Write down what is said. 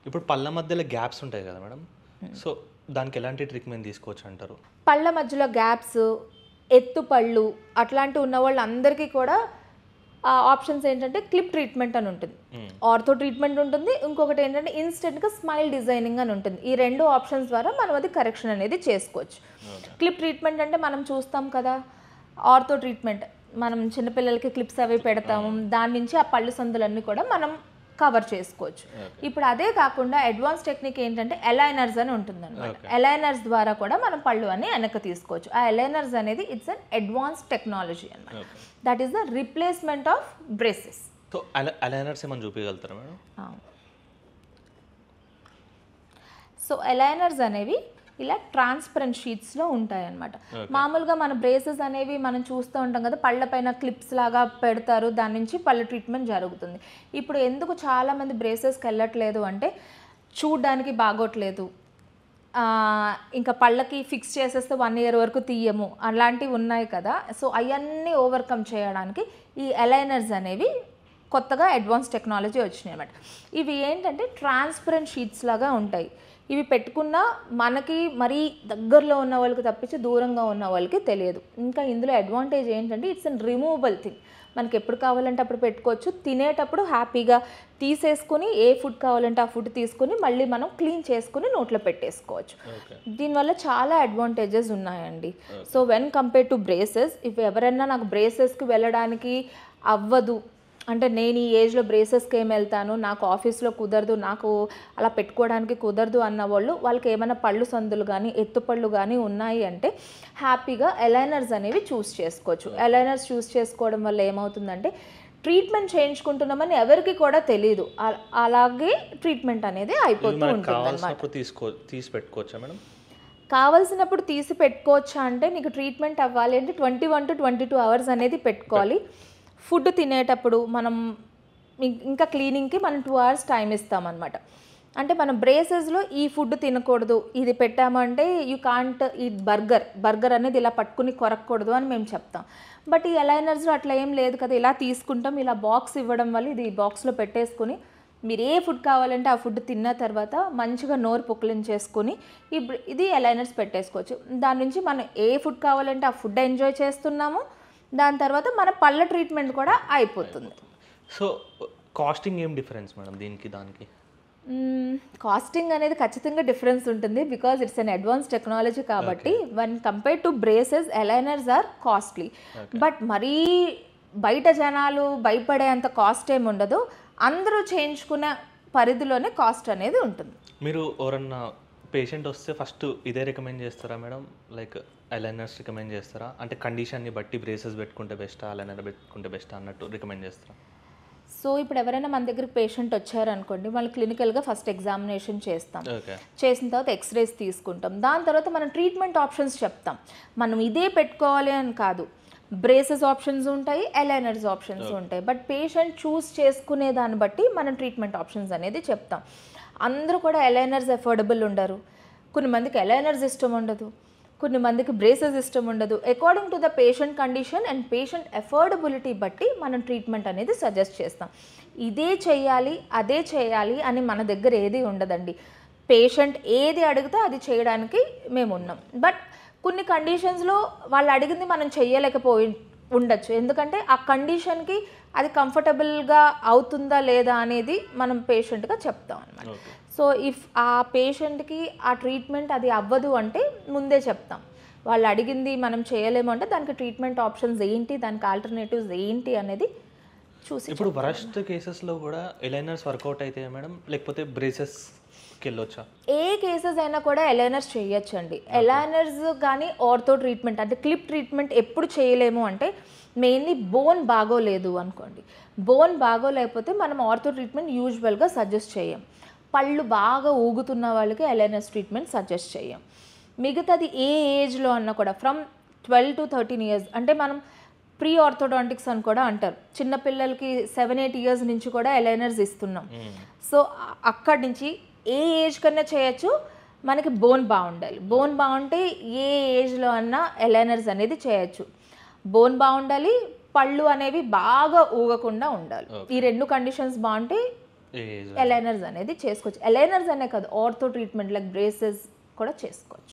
ఇప్పుడు పళ్ళ మధ్యలో గ్యాప్స్ ఉంటాయి కదా మేడం, సో దానికి ఎలాంటి ట్రీట్మెంట్ తీసుకోవచ్చు అంటారు? పళ్ళ మధ్యలో గ్యాప్స్, ఎత్తు పళ్ళు అట్లాంటివి ఉన్న వాళ్ళందరికీ కూడా ఆప్షన్స్ ఏంటంటే క్లిప్ ట్రీట్మెంట్ అని ఉంటుంది, ఆర్థో ట్రీట్మెంట్ ఉంటుంది, ఇంకొకటి ఏంటంటే ఇన్స్టెంట్గా స్మైల్ డిజైనింగ్ అని ఉంటుంది. ఈ రెండు ఆప్షన్స్ ద్వారా మనం అది కరెక్షన్ అనేది చేసుకోవచ్చు. క్లిప్ ట్రీట్మెంట్ అంటే మనం చూస్తాం కదా, ఆర్థో ట్రీట్మెంట్ మనం చిన్నపిల్లలకి క్లిప్స్ అవి పెడతాము, దాని నుంచి ఆ పళ్ళు సందులన్నీ కూడా మనం కవర్ చేసుకోవచ్చు. ఇప్పుడు అదే కాకుండా అడ్వాన్స్ టెక్నిక్ ఏంటంటే అలైనర్స్ అని ఉంటుంది అనమాట. అలైనర్స్ ద్వారా కూడా మనం పళ్ళు అని వెనక్కి తీసుకోవచ్చు. ఆ అలైనర్స్ అనేది ఇట్స్ అన్ అడ్వాన్స్ టెక్నాలజీ అనమాట. That is the replacement of braces. So aligners ఏమని చూపించగలుగుతారా మేడం? సో అలైనర్స్ అనేవి ఇలా ట్రాన్స్పరెంట్ షీట్స్లో ఉంటాయన్నమాట. మామూలుగా మన బ్రేసెస్ అనేవి మనం చూస్తూ ఉంటాం కదా, పళ్ళపైన క్లిప్స్ లాగా పెడతారు, దాని నుంచి పళ్ళ ట్రీట్మెంట్ జరుగుతుంది. ఇప్పుడు ఎందుకు చాలామంది బ్రేసెస్కి వెళ్ళట్లేదు అంటే చూడ్డానికి బాగోట్లేదు, ఇంకా పళ్ళకి ఫిక్స్ చేసేస్తే 1 year వరకు తీయము, అలాంటివి ఉన్నాయి కదా. సో అవన్నీ ఓవర్కమ్ చేయడానికి ఈ అలైనర్స్ అనేవి కొత్తగా అడ్వాన్స్ టెక్నాలజీ వచ్చినాయి అన్నమాట. ఇవి ఏంటంటే ట్రాన్స్పరెంట్ షీట్స్ లాగా ఉంటాయి. ఇవి పెట్టుకున్నా మనకి మరీ దగ్గరలో ఉన్న వాళ్ళకి తప్పించి దూరంగా ఉన్న వాళ్ళకి తెలియదు. ఇంకా ఇందులో అడ్వాంటేజ్ ఏంటంటే ఇట్స్ అన్ రిమూవబుల్ థింగ్. మనకి ఎప్పుడు కావాలంటే అప్పుడు పెట్టుకోవచ్చు, తినేటప్పుడు హ్యాపీగా తీసేసుకుని ఏ ఫుడ్ కావాలంటే ఆ ఫుడ్ తీసుకుని మళ్ళీ మనం క్లీన్ చేసుకుని నోట్లో పెట్టేసుకోవచ్చు. దీనివల్ల చాలా అడ్వాంటేజెస్ ఉన్నాయండి. So when compare to braces, if ఎవరైనా నాకు బ్రేసెస్కి వెళ్ళడానికి అవ్వదు అంటే నేను ఈ ఏజ్లో బ్రేసెస్కి ఏమి వెళ్తాను, నాకు ఆఫీస్లో కుదరదు, నాకు అలా పెట్టుకోవడానికి కుదరదు అన్న వాళ్ళకి ఏమైనా పళ్ళు సందులు కానీ ఎత్తుపళ్ళు కానీ ఉన్నాయి అంటే హ్యాపీగా అలైనర్స్ అనేవి చూస్ చేసుకోవచ్చు. అలైనర్స్ చూస్ చేసుకోవడం వల్ల ఏమవుతుందంటే ట్రీట్మెంట్ చేయించుకుంటున్నామని ఎవరికి కూడా తెలియదు, అలాగే ట్రీట్మెంట్ అనేది అయిపోతూ ఉంటుంది అన్నమాట. తీసి పెట్టుకోవచ్చా మేడం? కావాల్సినప్పుడు తీసి పెట్టుకోవచ్చా అంటే నీకు ట్రీట్మెంట్ అవ్వాలి అంటే 21 to 22 hours అనేది పెట్టుకోవాలి. ఫుడ్ తినేటప్పుడు మనం ఇంకా క్లీనింగ్కి మనం 2 hours టైం ఇస్తామన్నమాట. అంటే మనం బ్రేసెస్లో ఈ ఫుడ్ తినకూడదు, ఇది పెట్టామంటే యూ కాంట్ ఈట్ బర్గర్ అనేది ఇలా పట్టుకుని కొరకూడదు అని మేము చెప్తాం. బట్ ఈ అలైనర్స్లో అట్లా ఏం లేదు కదా, ఇలా తీసుకుంటాం, ఇలా బాక్స్ ఇవ్వడం వల్ల ఇది బాక్స్లో పెట్టేసుకుని మీరు ఏ ఫుడ్ కావాలంటే ఆ ఫుడ్ తిన్న తర్వాత మంచిగా నోరు పుక్కిలించేసుకుని ఇది అలైనర్స్ పెట్టేసుకోవచ్చు. దాని నుంచి మనం ఏ ఫుడ్ కావాలంటే ఆ ఫుడ్ ఎంజాయ్ చేస్తున్నాము, దాని తర్వాత మన పళ్ళ ట్రీట్మెంట్ కూడా అయిపోతుంది. సో కాస్టింగ్ ఏం డిఫరెన్స్ మేడం దీనికి దానికి? కాస్టింగ్ అనేది ఖచ్చితంగా డిఫరెన్స్ ఉంటుంది, because it's an advance technology కాబట్టి. One compare to braces aligners are costly. But మరీ బయట జనాలు భయపడేంత కాస్ట్ ఏమి ఉండదు, అందరూ చేయించుకునే పరిధిలోనే కాస్ట్ అనేది ఉంటుంది. మీరు ఎవరన్నా పేషెంట్ వస్తే ఫస్ట్ ఇదే రికమెండ్ చేస్తారా మేడం, లైక్ అలైనర్స్ రికమెండ్ చేస్తారా? అంటే కండిషన్ని బట్టి బ్రేసెస్ పెట్టుకుంటే బెస్టా, అలైనర్ పెట్టుకుంటే బెస్టా అన్నట్టు రికమెండ్ చేస్తారా? సో ఇప్పుడు ఎవరైనా మన దగ్గరికి పేషెంట్ వచ్చారనుకోండి, వాళ్ళు క్లినికల్గా ఫస్ట్ ఎగ్జామినేషన్ చేస్తాం, చేసిన తర్వాత ఎక్స్రేస్ తీసుకుంటాం, దాని తర్వాత మనం ట్రీట్మెంట్ ఆప్షన్స్ చెప్తాం. మనం ఇదే పెట్టుకోవాలి అని కాదు, బ్రేసెస్ ఆప్షన్స్ ఉంటాయి, అలైనర్స్ ఆప్షన్స్ ఉంటాయి. బట్ పేషెంట్ చూస్ చేసుకునే దాన్ని బట్టి మనం ట్రీట్మెంట్ ఆప్షన్స్ అనేది చెప్తాం. అందరూ కూడా అలైనర్స్ అఫోర్డబుల్ ఉండరు, కొన్ని మందికి అలైనర్స్ ఇష్టం ఉండదు, కొన్ని మందికి బ్రేసెస్ ఇష్టం ఉండదు. According to the patient condition and patient affordability బట్టి మనం ట్రీట్మెంట్ అనేది సజెస్ట్ చేస్తాం. ఇదే చేయాలి అదే చేయాలి అని మన దగ్గర ఏది ఉండదండి. పేషెంట్ ఏది అడిగితే అది చేయడానికి మేము ఉన్నాం. బట్ కొన్ని కండిషన్స్లో వాళ్ళు అడిగింది మనం చేయలేకపోయి ఉండొచ్చు, ఎందుకంటే ఆ కండిషన్కి అది కంఫర్టబుల్గా అవుతుందా లేదా అనేది మనం పేషెంట్గా చెప్తాం అన్నమాట. సో ఇఫ్ ఆ పేషెంట్కి ఆ ట్రీట్మెంట్ అది అవ్వదు అంటే ముందే చెప్తాం, వాళ్ళు అడిగింది మనం చేయలేము అంటే దానికి ట్రీట్మెంట్ ఆప్షన్స్ ఏంటి, దానికి ఆల్టర్నేటివ్స్ ఏంటి అనేది చూసి. ఇప్పుడు వరస్ట్ కేసెస్లో కూడా అలైనర్స్ వర్కౌట్ అయితే మేడం, లేకపోతే బ్రేసెస్కి వెళ్ళొచ్చా? ఏ కేసెస్ అయినా కూడా అలైనర్స్ చేయొచ్చండి. అలైనర్స్ కానీ ఆర్థో ట్రీట్మెంట్ అంటే క్లిప్ ట్రీట్మెంట్ ఎప్పుడు చేయలేము అంటే మెయిన్లీ బోన్ బాగోలేదు అనుకోండి, బోన్ బాగోలేకపోతే మనం ఆర్థో ట్రీట్మెంట్ యూజువల్గా సజెస్ట్ చేయం. పళ్ళు బాగా ఊగుతున్న వాళ్ళకి అలైనర్స్ ట్రీట్మెంట్ సజెస్ట్ చేయం. మిగతాది ఏ ఏజ్లో అన్నా కూడా ఫ్రమ్ 12 to 13 years అంటే మనం ప్రీ ఆర్థోడాంటిక్స్ అని కూడా అంటారు, చిన్నపిల్లలకి 7-8 years నుంచి కూడా అలైనర్స్ ఇస్తున్నాం. సో అక్కడి నుంచి ఏ ఏజ్ కన్నా చేయొచ్చు, మనకి బోన్ బాగుండాలి. బోన్ బాగుంటే ఏ ఏజ్లో అన్నా అలైనర్స్ అనేది చేయొచ్చు. బోన్ బాగుండాలి, పళ్ళు అనేవి బాగా ఊగకుండా ఉండాలి. ఈ రెండు కండిషన్స్ బాగుంటే ఏజ్ అలైనర్స్ అనేది చేసుకోవచ్చు. అలైనర్స్ అనే కాదు, ఆర్థో ట్రీట్మెంట్ లైక్ బ్రేసెస్ కూడా చేసుకోవచ్చు.